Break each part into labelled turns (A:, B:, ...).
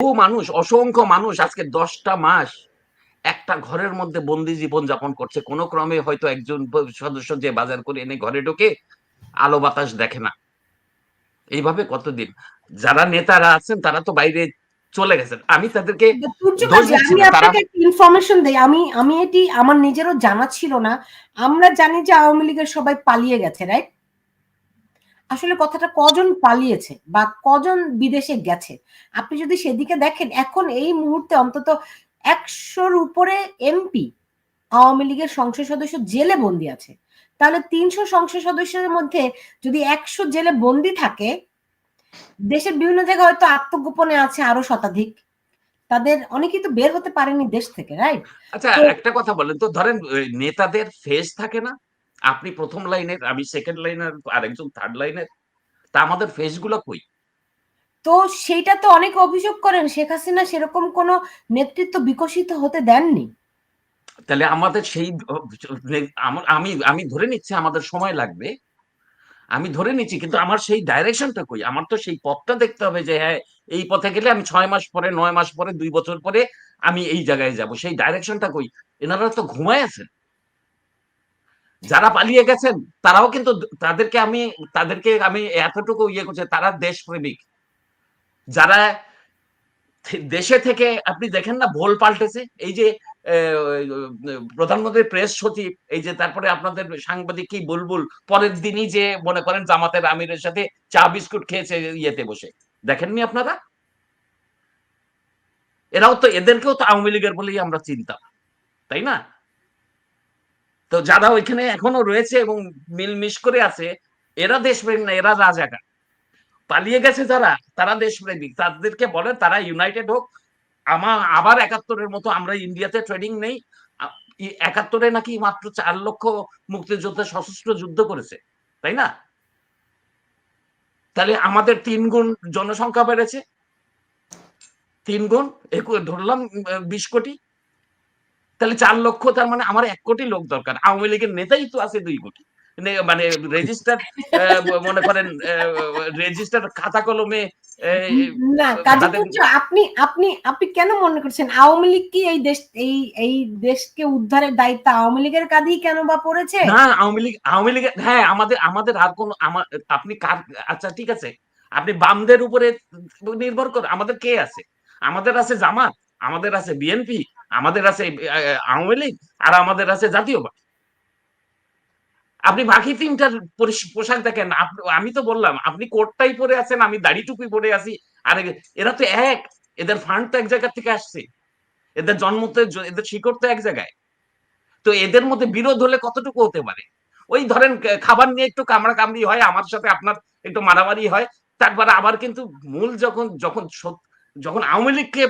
A: মানুষ, অসংখ্য মানুষ আজকে 10টা মাস একটা ঘরের মধ্যে বন্দি জীবন যাপন করছে। কোন ক্রমে হয়তো একজন সদস্য যে বাজার করে এনে ঘরে ঢোকে, আলো বাতাস দেখে না। এইভাবে কতদিন? যারা নেতারা আছেন তারা তো বাইরে চলে গেছেন। আমি তাদেরকে দোষ দিচ্ছি
B: আমি
A: না। তারা
B: আপনাকে একটা ইনফরমেশন দেই। আমি এটি আমার নিজেরও জানা ছিল না। আমরা জানি যে আওয়ামী লীগের সবাই পালিয়ে গেছে, রাইট? আসলে কথাটা কজন পালিয়েছে বা কজন বিদেশে গেছে, আপনি যদি সেদিকে দেখেন, এখন এই মুহূর্তে অন্তত 100-র উপরে এমপি আওয়ামী লীগের সংসদ সদস্য জেলে বন্দী আছে। তাহলে 300 সংসদ সদস্যের মধ্যে যদি 100 জেলে বন্দী থাকে, দেশের বিভিন্ন জায়গায় হয়তো আত্মগোপনে আছে আরো শতাধিক। তাদের অনেকেই তো বের হতে পারেনি দেশ থেকে, রাইট?
A: আচ্ছা,
B: তো
A: একটা কথা বলেন তো, ধরেন নেতাদের ফেস থাকে না? আপনি প্রথম লাইনের, আমি সেকেন্ড লাইনের, আরেকজন থার্ড লাইনের। তা আমাদের ফেস গুলো কই?
B: তো সেইটা তো অনেকে অভিযোগ করেন শেখ হাসিনা সেরকম কোনো নেতৃত্ব বিকশিত হতে দেননি।
A: তাহলে আমাদের সেই আমি আমি ধরে নিচ্ছি আমাদের সময় লাগবে, আমি ধরে নিচ্ছি, কিন্তু আমার সেই ডাইরেকশনটা কই? আমার তো সেই পথটা দেখতে হবে যে হ্যাঁ, এই পথে গেলে আমি 6 মাস পরে, 9 মাস পরে, 2 বছর পরে আমি এই জায়গায় যাব। সেই ডাইরেকশনটা কই? এনারা তো ঘুমায় আছেন। যারা পালিয়ে গেছেন তারাও কিন্তু, তাদেরকে আমি এতটুকু ইয়ে করছি, তারা দেশপ্রেমিক। যারা দেশে থেকে, আপনি দেখেন না ভোল পাল্টেছে, এই যে প্রধানমন্ত্রীর প্রেস সচিব, এই যে তারপরে আপনাদের সাংবাদিক কি বুলবুল পরের দিনই যে মনে করেন জামাতের আমিরের সাথে চা বিস্কুট খেয়েছে ইয়েতে বসে, দেখেননি আপনারা? এরাও তো, এদেরকেও তো আওয়ামী লীগের বলেই আমরা চিনতাম, তাই না? তো যারা ওইখানে এখনো রয়েছে এবং মিলমিশ করে আছে, এরা দেশপ্রেমিক না, এরা রাজাকার। পালিয়ে গেছে যারা, তারা দেশপ্রেমিক। তাদেরকে বলে তারা ইউনাইটেড হোক। আবার 71-এর মতো আমরা ইন্ডিয়াতে ট্রেনিং নেই। 71-এ নাকি মাত্র 4 লক্ষ মুক্তিযোদ্ধা সশস্ত্র যুদ্ধ করেছে, তাই না? তাহলে আমাদের 3 গুণ জনসংখ্যা বেড়েছে, 3 গুণ, ধরলাম 20 কোটি। তাহলে 4 লক্ষ, তার মানে আমার 1 কোটি লোক দরকার। আওয়ামী লীগের নেতাই তো আছে 2 কোটি, মানে রেজিস্টার, মনে করেন রেজিস্টার খাতা কলমে
B: না, কাজী
A: তাদের।
B: পুত্র, আপনি আপনি আপনি কেন মনে করছেন আওয়ামী লীগ কি এই দেশকে উদ্ধারের দায়িত্ব আওয়ামী লীগের কাঁধেই কেন বা পড়েছে?
A: না, আওয়ামী লীগের, হ্যাঁ, আমাদের আমাদের আর কোন আপনি কার, আচ্ছা ঠিক আছে, আপনি বামদের উপরে নির্ভর করে, আমাদের কে আছে? আমাদের আছে জামাত, আমাদের আছে বিএনপি, আমাদের আছে আওয়ামী লীগ, আর আমাদের আছে জাতীয় পার্টি। আপনি বাকি 3টার পোশাক দেখেন। আমি তো বললাম, আপনি কোটটাই পরে আছেন, আমি দাড়ি টুপি পরে আছি। আর এরা তো এক, এদের ফান্ড তো এক জায়গা থেকে আসছে, এদের জন্ম তো, এদের শিকড় তো এক জায়গায়। তো এদের মধ্যে বিরোধ হলে কতটুকু হতে পারে? ওই ধরেন খাবার নিয়ে একটু কামড়া কামড়ি হয়, আমার সাথে আপনার একটু মারামারি হয়, তারপরে আবার কিন্তু মূল যখন যখন যখন আওয়ামী লীগকে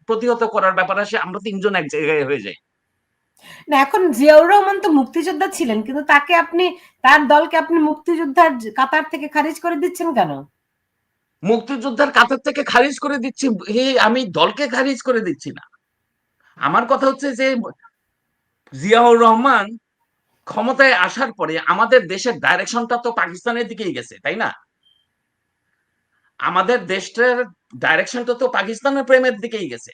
A: প্রতিহত করার ব্যাপার আসে, আমরা 3জন এক জায়গায় হয়ে যাই।
B: না, এখন জিয়াউর রহমান তো মুক্তিযোদ্ধা ছিলেন, কিন্তু তার দলকে আপনি মুক্তিযোদ্ধার কাতার থেকে খারিজ করে দিচ্ছেন কেন?
A: মুক্তিযোদ্ধার কাতার থেকে খারিজ করে দিচ্ছি, আমি দলকে খারিজ করে দিচ্ছি না। আমার কথা হচ্ছে যে জিয়াউর রহমান ক্ষমতায় আসার পরে আমাদের দেশের ডাইরেকশনটা তো পাকিস্তানের দিকেই গেছে, তাই না? আমাদের দেশটার ডাইরেকশনটা তো পাকিস্তানের প্রেমের দিকেই গেছে।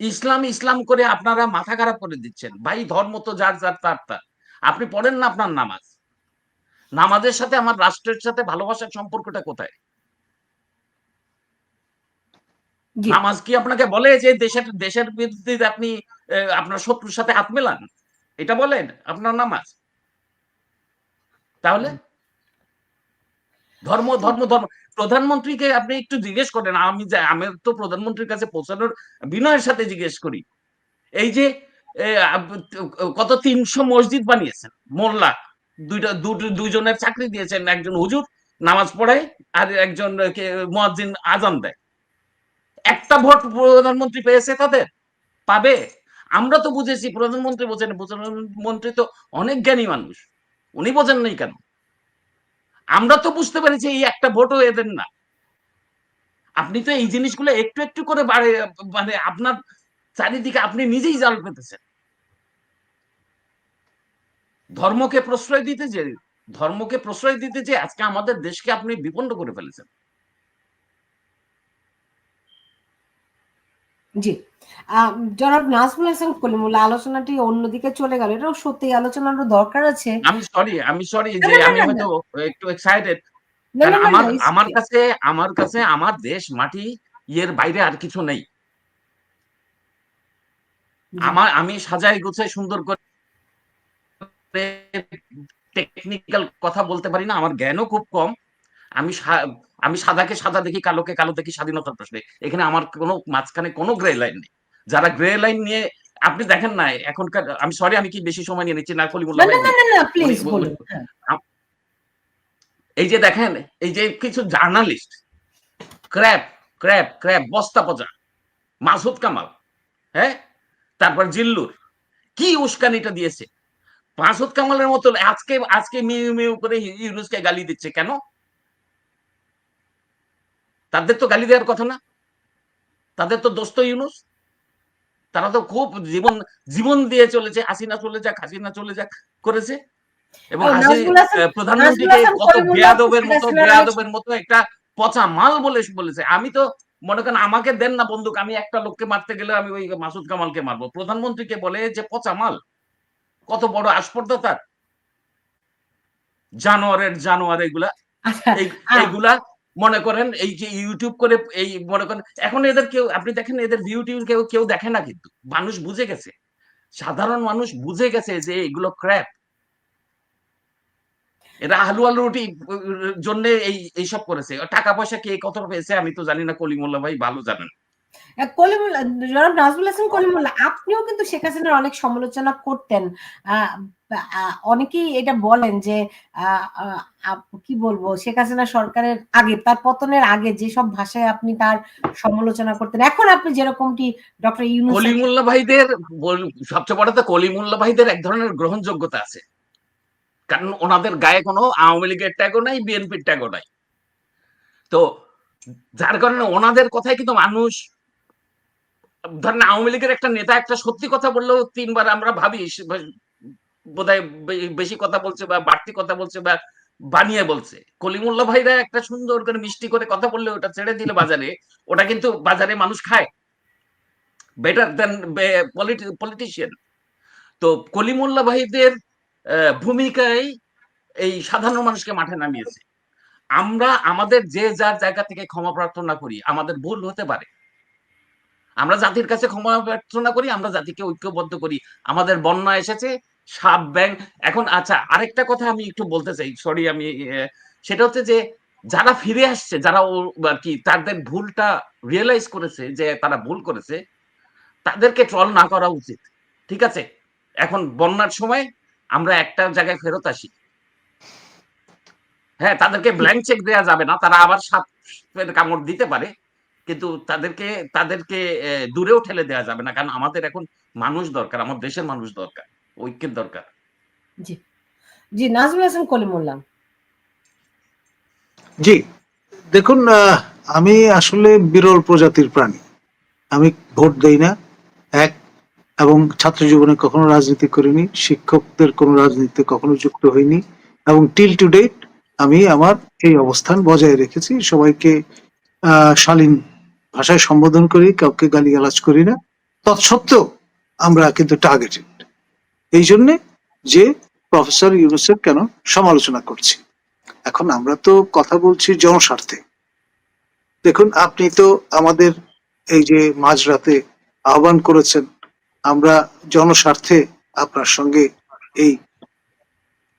A: ইসলাম ইসলাম করে আপনারা মাথা খারাপ করে দিচ্ছেন। ভাই, ধর্ম তো যার যার তার তার। আপনি পড়েন না আপনার নামাজ? নামাজের সাথে আমার রাষ্ট্রের সাথে ভালোবাসার সম্পর্কটা কোথায়?
B: জি।
A: নামাজ কি আপনাকে বলে যে দেশের দেশের বিরুদ্ধে আপনি আপনার শত্রুর সাথে হাত মেলান? এটা বলেন আপনার নামাজ? তাহলে ধর্ম ধর্ম ধর্ম, প্রধানমন্ত্রীকে আপনি একটু জিজ্ঞেস করেন। আমি তো প্রধানমন্ত্রীর কাছে পৌঁছানোর বিনয়ের সাথে জিজ্ঞেস করি, এই যে কত 300 মসজিদ বানিয়েছেন, মোল্লা দুইজনের চাকরি দিয়েছেন, একজন হুজুর নামাজ পড়ায়, আর একজন মুয়াজ্জিন আজান দেয়। একটা ভোট প্রধানমন্ত্রী পেয়েছে তাদের? পাবে? আমরা তো বুঝেছি, প্রধানমন্ত্রী বোঝেন, প্রধানমন্ত্রী তো অনেক জ্ঞানী মানুষ, উনি বোঝেন নাই কেন? আমরা তো বুঝতে পেরেছি এই একটা ভোটও এদের না। আপনি তো এই জিনিসগুলো একটু একটু করে বাড়ে, মানে আপনার চারিদিকে আপনি নিজেই জাল পেতেছেন। ধর্মকে প্রশ্রয় দিতে যে ধর্মকে প্রশ্রয় দিতে যে আজকে আমাদের দেশকে আপনি বিপন্ন করে ফেলেছেন।
B: জি। জনাব নাজমুল হাসান কলিমুল্লাহ আলোচনাটি অন্যদিকে চলে গেল। এটাও সত্যি আলোচনারও দরকার আছে।
A: আমি সরি
B: না,
A: যে
B: না, না,
A: আমি
B: না, না।
A: হয়তো একটু এক্সাইটেড।
B: না,
A: কারণ
B: না, না,
A: আমার
B: না, it's
A: আমার
B: okay.
A: কাছে আমার কাছে আমার দেশ মাটি এর বাইরে আর কিছু নেই।
B: জি।
A: আমি সাজাই গুছাই সুন্দর করে টেকনিক্যাল কথা বলতে পারি না। আমার জ্ঞানও খুব কম। আমি সা আমি সাদাকে সাদা দেখি, কালোকে কালো দেখি স্বাধীনতার প্রশ্নে। এখানে আমার কোনো মাঝখানে কোনো গ্রে লাইন নেই। যারা গ্রে লাইন নিয়ে আপনি দেখেন না এখনকার, আমি সরি আমি কি বেশি সময় নিয়ে নিচ্ছি না
B: না,
A: কলিমুল্লাহ
B: না,
A: ভাই
B: না,
A: বলুক।
B: না, না,
A: উনি
B: প্লিজ বলুন। হ্যাঁ।
A: আ এই যে দেখেন, এই যে কিছু জার্নালিস্ট ক্র্যাপ, ক্র্যাপ বস্তা পচা, মাসুদ কামাল, হ্যাঁ? তারপর জিল্লুর কি উস্কানিটা দিয়েছে। মাসুদ কামালের মতো আজকে আজকে মিউ মিউ করে ইউনূসকে গালি দিচ্ছে কেন? তাদের তো গালি দেওয়ার কথা না। তাদের তো দোস্ত ইউনূস। তারা তো খুব জীবন দিয়ে চলেছে। হাসিনা চলে যাক, হাসিনা চলে যাক করেছে। এবং
B: নাজমুল
A: প্রধানমন্ত্রীকে
B: হাসান
A: কত
B: কলিমুল্লাহ তো শেখ হাসিনার অনেক
A: বেয়াদবের মতো একটা পচা মাল বলেছে। আমি তো মনে করেন আমাকে দেন না বন্দুক, আমি একটা লোককে মারতে গেলে আমি ওই মাসুদ কামালকে মারবো। প্রধানমন্ত্রীকে বলে যে পচা মাল, কত বড় আসপর্দা তার। জানোয়ার এগুলা।
B: আচ্ছা,
A: এই
B: আ
A: এইগুলা মনে করেন এই যে ইউটিউব করে এই মনে করেন এখন এদের কেউ আপনি দেখেন এদের ভিউ টিউ কেউ কেউ দেখে না, কিন্তু মানুষ বুঝে গেছে, সাধারণ মানুষ বুঝে গেছে যে এগুলো ক্র্যাপ। এরা আলু আলু রুটি জন্য এইসব করেছে। টাকা পয়সা কে কত পেয়েছে আমি তো জানি না, কলিমুল্লাহ ভাই ভালো জানেন।
B: কলিমুল্লাহ, জনাব নাজমুল হাসান কলিমুল্লাহ আপনিও কিন্তু শেখ হাসিনার অনেক সমালোচনা করতেন। আ আ অনেকেই এটা বলেন যে আ আ কি বলবো, শেখ হাসিনা সরকারের আগে, তার পতনের আগে যেসব ভাষায় আপনি তার সমালোচনা করতেন, এখন আপনি যেরকমটি ডক্টর ইউনূসের
A: কলিমুল্লাহ ভাইদের সবচেয়ে বড় তো কলিমুল্লাহ ভাইদের এক ধরনের গ্রহণযোগ্যতা আছে, কারণ ওনাদের গায়ে কোনো আওয়ামী লীগের ট্যাগও নাই, বিএনপির ট্যাগও নাই। তো যার কারণে ওনাদের কথাই কিন্তু মানুষ, ধরেন আওয়ামী লীগের একটা নেতা একটা সত্যি কথা বললেও তিনবার আমরা ভাবি বোধহয় বেশি কথা বলছে বা বাড়তি কথা বলছে বা বানিয়ে বলছে। কলিমুল্লাহ ভাইরা একটা সুন্দর করে মিষ্টি করে কথা বললে ওটা ছেড়ে দিলে বাজারে, ওটা কিন্তু বাজারে মানুষ খায় বেটার দেন পলিটিশিয়ান। তো কলিমুল্লাহ ভাইদের ভূমিকায় এই সাধারণ মানুষকে মাঠে নামিয়েছে। আমরা আমাদের যে যার জায়গা থেকে ক্ষমা প্রার্থনা করি, আমাদের ভুল হতে পারে, আমরা জাতির কাছে ক্ষমা প্রার্থনা করি, আমরা জাতিকে ঐক্যবদ্ধ করি। আমাদের বন্যা এসেছে, সাপ ব্যাং। এখন আচ্ছা আরেকটা কথা আমি একটু বলতে চাই, সরি আমি সেটা হচ্ছে যে যারা ফিরে আসছে, যারা আর কি তাদের ভুলটা রিয়েলাইজ করেছে যে তারা ভুল করেছে, তাদেরকে ট্রল না করা উচিত। ঠিক আছে, এখন বন্যার সময় আমরা একটা জায়গায় ফেরত আসি, হ্যাঁ তাদেরকে ব্ল্যাঙ্ক চেক দেওয়া যাবে না, তারা আবার সাপের কামড় দিতে পারে, কিন্তু তাদেরকে তাদেরকে দূরেও ঠেলে দেওয়া যাবে না, কারণ আমাদের এখন মানুষ দরকার, আমার দেশের মানুষ দরকার, ঐক্যের দরকার।
B: জি, জি, নাজমুল হাসান কলিমুল্লাহ।
C: জি, দেখুন আমি আসলে বিরল প্রজাতির প্রাণী। আমি ভোট দেই না, এক, এবং ছাত্র জীবনে কখনো রাজনীতি করিনি, শিক্ষকদের কোনো রাজনীতিতে কখনো যুক্ত হইনি, এবং টিল টু ডেট আমি আমার এই অবস্থান বজায় রেখেছি। সবাইকে শালীন ভাষায় সম্বোধন করি, কাউকে গালিগালাজ করি না। তৎসত্ত্বেও আমরা কিন্তু টার্গেটেড, এই জন্যে যে প্রফেসর ইউনূসের কেন সমালোচনা করছি। এখন আমরা তো কথা বলছি জনস্বার্থে। দেখুন, আপনি তো আমাদের এই যে মাঝরাতে আহ্বান করেছেন, আমরা জনস্বার্থে আপনার সঙ্গে এই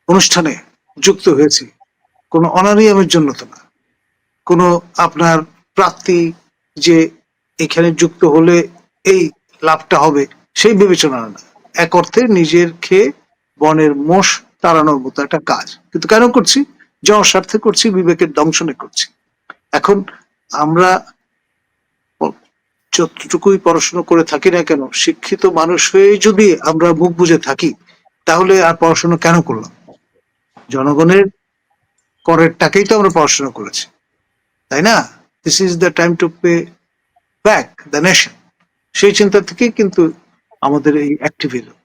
C: অনুষ্ঠানে যুক্ত হয়েছি, কোনো অনারিয়ামের জন্য তো না, কোনো আপনার প্রার্থী যে এখানে যুক্ত হলে এই লাভটা হবে সেই বিবেচনা না। এক অর্থে নিজের খেয়ে বনের মোষ তাড়ানোর মতো একটা কাজ, কিন্তু কেন করছি? জনস্বার্থে করছি, বিবেকের দংশনে করছি। এখন আমরা যতটুকুই পড়াশোনা করে থাকি না কেন, শিক্ষিত মানুষ হয়ে যদি আমরা মুখ বুজে থাকি, তাহলে আর পড়াশোনা কেন করলাম? জনগণের করের টাকাই তো আমরা পড়াশোনা করেছি, তাই না? This is the time to pay back the nation. সেই চিন্তা থেকেই কিন্তু আমাদের এই অ্যাক্টিভিজম।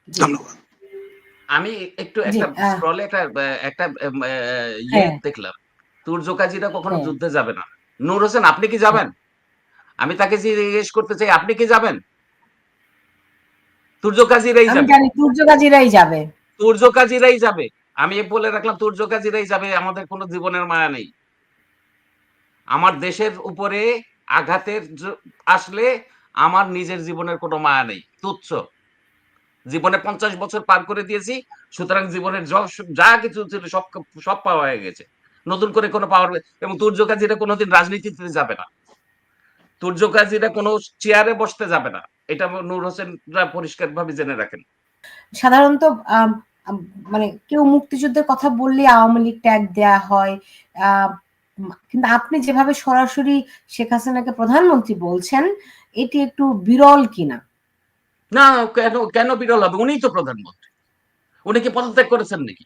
C: ধন্যবাদ।
A: আমি একটু
B: জি,
A: একটা স্ক্রলে একটা একটা ইয়ে
B: হ্যাঁ,
A: দেখলাম, তুর্য কাজীরা কখনো
B: হ্যাঁ।
A: যুদ্ধে যাবে না। নূর হোসেন আপনি কি যাবেন? আমি তাকে জিজ্ঞেস করতে চাই, আপনি কি যাবেন? তুর্য কাজীরাই
B: আমি
A: যাবে,
B: জানি তুর্যকাজীরাই যাবে।
A: তুর্য কাজীরাই যাবে। আমি বলে রাখলাম, তুর্য কাজীরাই যাবে। আমাদের কোনো জীবনের মায়া নেই। আমার দেশের উপরে আঘাতের আসলে আমার নিজের জীবনের কোনো মায়া নেই, তুচ্ছ। জীবনে 50 বছর পার করে দিয়েছি, সুতরাং জীবনের যা কিছু ছিল সব সব পাওয়া হয়ে গেছে। নতুন করে কোনো পাওয়ার, এবং তুর্য কাজীরা কোনোদিন রাজনীতিতে যাবে না, তুর্য কাজীরা কোনো চেয়ারে বসতে যাবে না। এটা নূর হোসেনরা পরিষ্কারভাবে জেনে রাখেন।
B: সাধারণত আম, আম, মানে কেউ মুক্তিযুদ্ধের কথা বললে আওয়ামী লীগ ট্যাগ দেয়া হয়, কিন্তু আপনি যেভাবে সরাসরি শেখ হাসিনাকে প্রধানমন্ত্রী বলছেন, এটি একটু বিরল কিনা?
A: না, কেন কেন বিরল হবে? উনিই তো প্রধানমন্ত্রী। উনি কি পদত্যাগ করেছেন নাকি?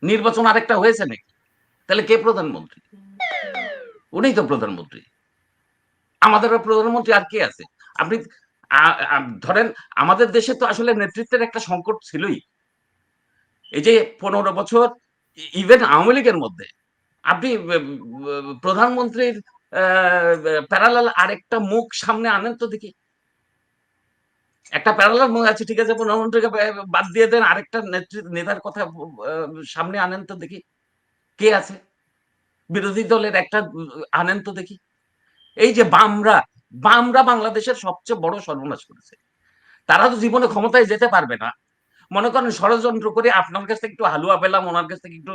A: নির্বাচন আরেকটা হয়েছে নাকি? তাহলে কে প্রধানমন্ত্রী? উনিই তো প্রধানমন্ত্রী। আমাদের প্রধানমন্ত্রী আর কে আছে? আপনি ধরেন, আমাদের দেশে তো আসলে নেতৃত্বের একটা সংকট ছিলই। এই যে 15 বছর, ইভেন আওয়ামী লীগের মধ্যে আপনি প্রধানমন্ত্রীর প্যারালাল আরেকটা মুখ সামনে আনেন তো দেখি। একটা প্যারালাল মুখ আছে, ঠিক আছে, প্রধানমন্ত্রীকে বাদ দিয়ে দেন, আরেকটা নেতার কথা সামনে আনেন তো দেখি, কে আছে? বিরোধী দলের একটা আনেন তো দেখি। এই যে বামরা, বামরা বাংলাদেশের সবচেয়ে বড় সর্বনাশ করেছে। তারা তো জীবনে ক্ষমতায় যেতে পারবে না। মনে করেন ষড়যন্ত্র করে আপনার কাছ থেকে একটু হালুয়া পেলাম, ওনার কাছ থেকে একটু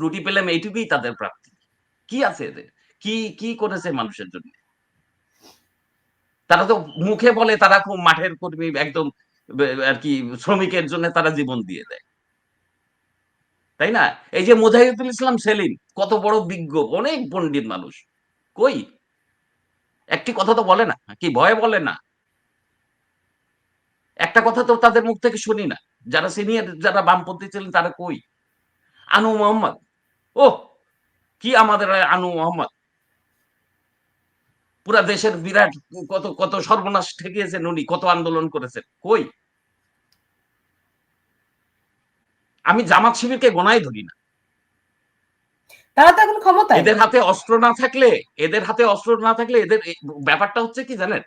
A: রুটি পেলাম, এইটুকুই তাদের প্রাপ্তি। কি আছে এদের? কি কি করেছে মানুষের জন্য? তারা তো মুখে বলে তারা খুব মাঠের কর্মী, একদম আর কি শ্রমিকের জন্য তারা জীবন দিয়ে দেয়, তাই না? এই যে মুজাহিদুল ইসলাম সেলিম, কত বড় বিজ্ঞ, অনেক পণ্ডিত মানুষ, কই একটি কথা তো বলে না, কি ভয়ে বলে না? একটা কথা তো তাদের মুখ থেকে শুনি না। যারা সিনিয়র, যারা বামপন্থী ছিলেন, তারা কই? আনু মোহাম্মদ, ও কি আমাদের আনু মোহাম্মদ, পুরা দেশের বিরাট, কত কত সর্বনাশ ঠেকিয়েছেন উনি, কত আন্দোলন করেছেন, কই? আমি জামাত শিবিরকে গোনায় ধরি না।
B: তারা তো এখন ক্ষমতায়।
A: এদের হাতে অস্ত্র না থাকলে, এদের হাতে অস্ত্র না থাকলে এদের ব্যাপারটা হচ্ছে কি জানেন?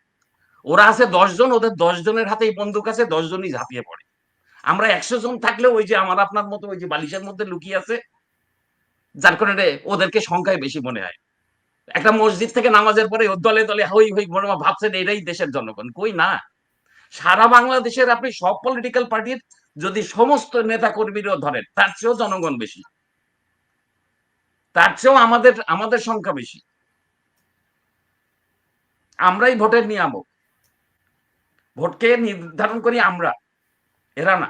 A: ওরা আছে 10 জন, ওদের 10 জনের হাতে বন্দুক আছে, 10 জনই ঝাঁপিয়ে পড়ে। আমরা 100 জন থাকলে ওই যে আমার আপনার মতো ওই যে বালিশের মধ্যে লুকিয়ে আছে, যার কারণে ওদেরকে সংখ্যায় বেশি মনে হয়। একটা মসজিদ থেকে নামাজের পরে দলে দলে হই হই ভাবছেন এটাই দেশের জনগণ, কই না? সারা বাংলাদেশের আপনি সব পলিটিক্যাল পার্টির যদি সমস্ত নেতা কর্মীরাও ধরেন, তার চেয়েও জনগণ বেশি, তার চেয়েও আমাদের আমাদের সংখ্যা বেশি। আমরাই ভোটের নিয়ামক, ভোটকে নির্ধারণ করি আমরা, এরা না।